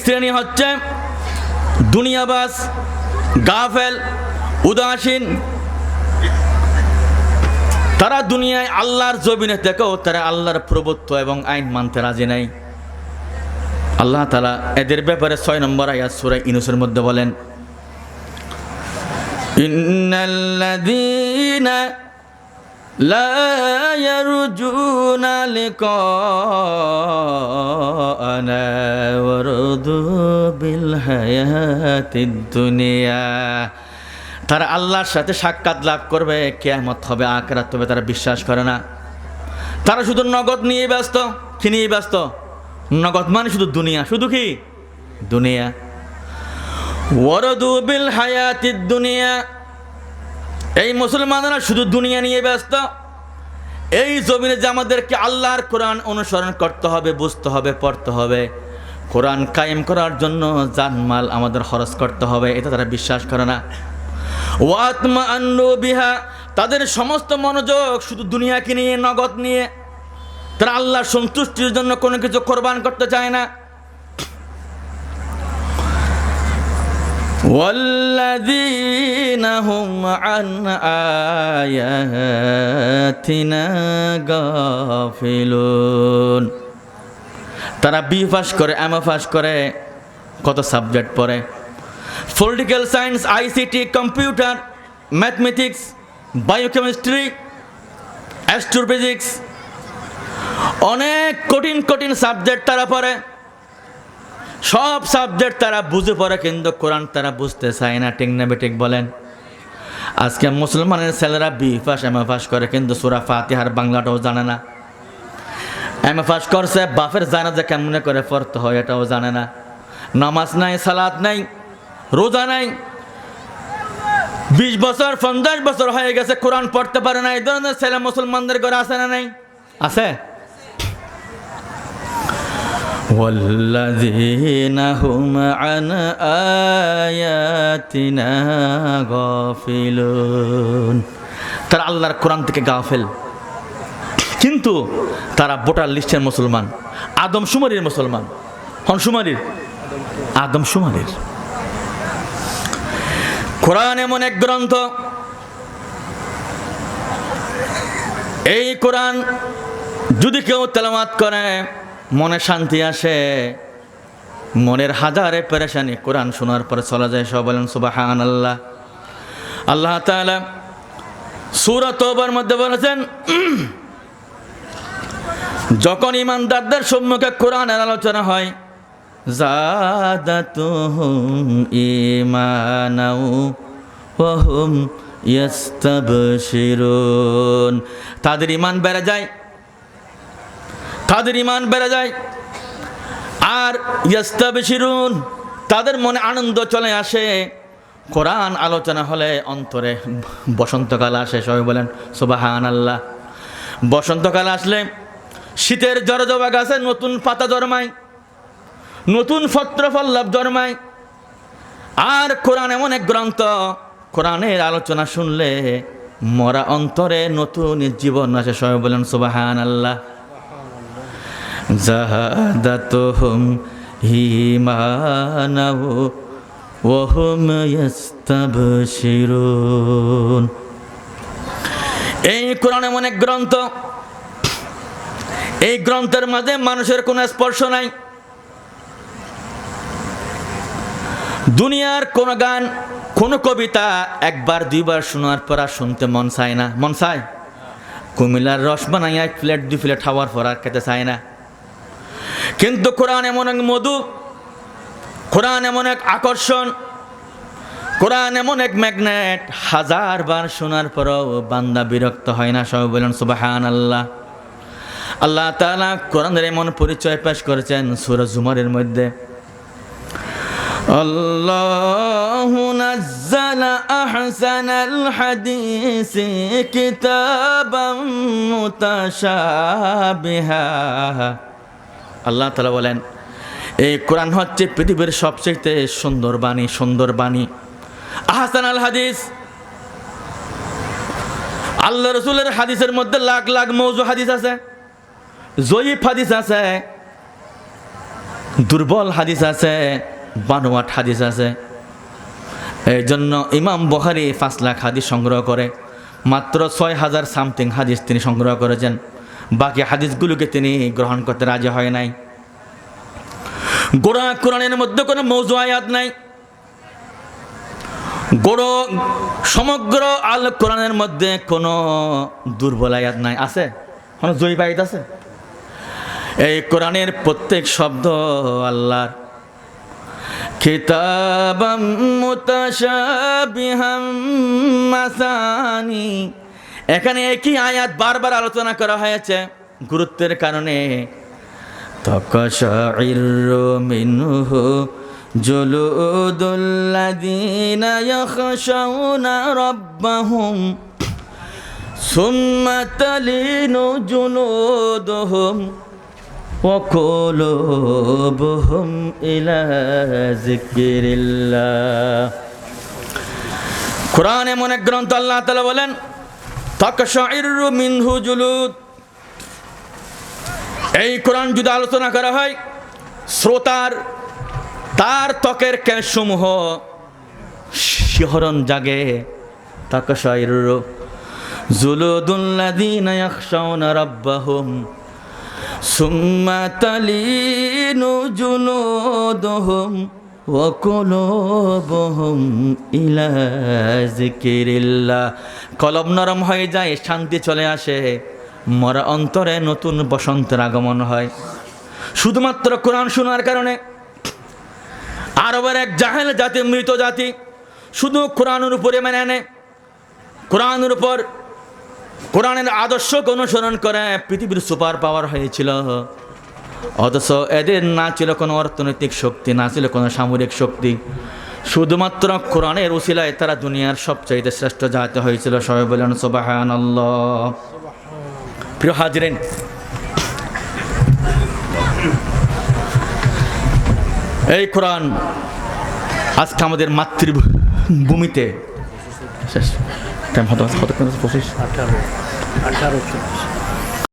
শ্রেণী হচ্ছে দুনিয়াবাজ, গাফেল, উদাসীন। তারা দুনিয়ায় আল্লাহর জমিনে থেকেও তারা আল্লাহর প্রভুত্ব এবং আইন মানতে রাজি নাই। আল্লাহ তাআলা এদের ব্যাপারে 6 নম্বর আয়াত সূরা ইউনূসের মধ্যে বলেন, ইন্নাল্লাযীনা লা ইয়ারজুনা লিকাআনা ওয়ারদু বিল হায়াতিদ দুনিয়া। তারা আল্লাহর সাথে সাক্ষাৎ লাভ করবে, কিয়ামত হবে, আখিরাত হবে, তারা বিশ্বাস করে না। তারা শুধু নগদ নিয়ে ব্যস্ত। কি নিয়ে ব্যস্ত? নগদ মানে শুধু দুনিয়া। শুধু কি? দুনিয়া। ওয়ারদু বিল হায়াতিদ দুনিয়া। এই মুসলমানরা শুধু দুনিয়া নিয়ে ব্যস্ত। এই জমিনে যে আমাদেরকে আল্লাহর কোরআন অনুসরণ করতে হবে, বুঝতে হবে, পড়তে হবে, কোরআন কায়েম করার জন্য জানমাল আমাদের খরচ করতে হবে, এটা তারা বিশ্বাস করে না। ওয়াতমাআন্নু বিহা। তাদের সমস্ত মনোযোগ শুধু দুনিয়াকে নিয়ে, নগদ নিয়ে। তারা আল্লাহর সন্তুষ্টির জন্য কোনো কিছু কোরবান করতে চায় না। ওয়াল্লাযীনা হুম আন আয়াতিনা গাফিলুন। তারা বি পাস করে, এম এ পাস করে, কত সাবজেক্ট পড়ে, political science, ICT, computer, mathematics, biochemistry, astrophysics, অনেক কঠিন কঠিন সাবজেক্ট তারা পড়ে। সব সাবজেক্ট তারা বুঝে পড়ে, কিন্তু কোরআন তারা বুঝতে চায় না। ঠিক না বেঠিক বলেন? আজকে মুসলমানের ছেলেরা B pass, M A pass করে, কিন্তু সূরা ফাতিহার বাংলাটাও জানে না। এম এ পাস করছে, বাপের জানাজা কেমনে করে পড়তে হয় এটাও জানে না। নামাজ নাই, সালাত নাই, রোজা নাই। 20 বছর 50 বছর হয়ে গেছে, কোরআন পড়তে পারে না। এই ধরনের ছেলে মুসলমানদের ঘরে আছে না নাই? আছে। ওয়াল্লাযীনা হুম আন আয়াতিনা গাফিলুন। তারা আল্লাহর কোরআন থেকে গাফেল, কিন্তু তারা ভোটার লিস্টের মুসলমান, আদমশুমারির মুসলমান। হনশুমারির, আদমশুমারির। কোরআন এমন এক গ্রন্থ, এই কোরআন যদি কেউ তেলাওয়াত করে মনে শান্তি আসে, মনের হাজারে পেরেশানি কোরআন শোনার পরে চলে যায়। সব বলেন সুবহানাল্লাহ। আল্লাহ তাআলা সূরা তওবার মধ্যে বলেছেন, যখন ঈমানদারদের সম্মুখে কোরআনের আলোচনা হয়, যাদাতুহুম ঈমানাও ওয়া হুম ইস্তাবশিরুন। তাদের ঈমান বেড়ে যায়, তাদের ঈমান বেড়ে যায়। আর ইস্তাবশিরুন, তাদের মনে আনন্দ চলে আসে। কোরআন আলোচনা হলে অন্তরে বসন্তকাল আসে। সবাই বলেন সুবহানাল্লাহ। বসন্তকাল আসলে শীতের জরজবা গাছে নতুন পাতা জন্মায়, নতুন পত্র পল্লব জন্মায়। আর কোরআন এমন এক গ্রন্থ, কোরআনের আলোচনা শুনলে মরা অন্তরে নতুন জীবন আসে। সবাই বলেন সুবহানাল্লাহ। যাদাতুহুম ঈমানাও ওয়া হুম ইস্তাবশিরুন। এই কোরআন এমন এক গ্রন্থ, এই গ্রন্থের মাঝে মানুষের কোনো স্পর্শ নাই। দুনিয়ার কোন গান, কোন কবিতা একবার দুইবার শোনার পর আর শুনতে মন চায় না। মন চায়? কুমিল্লার রস বানাইয়া 1 প্লেট 2 প্লেট খাওয়ার পর আর খেতে চায় না। কিন্তু কোরআন এমন এক মধু, কোরআন এমন এক আকর্ষণ, কোরআন এমন এক ম্যাগনেট, 1000 বার শোনার পরও বান্দা বিরক্ত হয় না। সবাই বলেন সুবহানাল্লাহ। আল্লাহ তাআলা কোরআনের এমন পরিচয় পেশ করেছেন সূরা জুমারের মধ্যে, আল্লাহু নাজ্জালা আহসানাল হাদিসি কিতাবাম মুতাশাবিহা। আল্লাহ তাআলা বলেন, এই কোরআন হচ্ছে পৃথিবীর সবচেয়ে সুন্দর বাণী, সুন্দর বাণী। আহসানাল হাদিস, আল্লাহ রাসূলের হাদিসের মধ্যে লাখ লাখ মওযু হাদিস আছে, জয়ীফ হাদিস আছে। দুর্বল হাদিস আছে, বানোয়াট হাদিস আছে। এই জন্য ইমাম বুখারী 5 লাখ হাদিস সংগ্রহ করে মাত্র 6,000 সামথিং হাদিস তিনি সংগ্রহ করেছেন। বাকি হাদিসগুলোকে তিনি গ্রহণ করতে রাজি হয় নাই। গোড়া কোরআনের মধ্যে কোনো মওযু আয়াত নাই, গোড়ো সমগ্র আল কোরআনের মধ্যে কোনো দুর্বল আয়াত নাই। আছে কোনো জয়ীফ আয়াত আছে? এই কোরআনের প্রত্যেক শব্দ আল্লাহর। কিতাবাম মুতাশাবিহাম মাসানি, এখানে একই আয়াত বারবার আলোচনা করা হয়েছে গুরুত্বের কারণে। তাকাশাইরু মিনহু জুলুদুল্লাযীনা ইয়াখশাউনা রাব্বাহুম সুম্মা তালিনু জুলুদুহুম ওয়া কুলুবুহুম ইলা যিকরিল্লাহ। কোরআন এমন এক গ্রন্থ, আল্লাহ তাআলা বলেন তাকাশাইরু মিনহু জুলুদ। এই কোরআন যদি আলোচনা করা হয়, শ্রোতার তার ত্বকের কেশসমূহ শিহরণ জাগে। তাকাশাইরু জুলুদুল্লাযীনা ইয়াখশাউনা রাব্বাহুম সুম্মা তালিনু জুলুদুহুম ওয়া কুলুবুহুম ইলা যিকরিল্লাহ। কলব নরম হয়ে যায়, শান্তি চলে আসে, মরা অন্তরে নতুন বসন্তের আগমন হয় শুধুমাত্র কোরআন শোনার কারণে। আরবের এক জাহেল জাতি, মৃত জাতি, শুধু কোরআনের উপরে মেনে নেয়, কোরআনের উপর কোরআনের আদর্শকে অনুসরণ করে পৃথিবীর সুপার পাওয়ার হয়েছিল। অথচ এদের না ছিল কোনো অর্থনৈতিক শক্তি, না ছিল কোনো সামরিক শক্তি, শুধুমাত্র কোরআনের উসিলায় তারা দুনিয়ার সবচাইতে শ্রেষ্ঠ জাতি হয়েছিল। সবাই বলেন সুবহানাল্লাহ। প্রিয় হাজিরিন, এই কোরআন আজকে আমাদের মাতৃভূমিতে শেষ টাইম হতো 18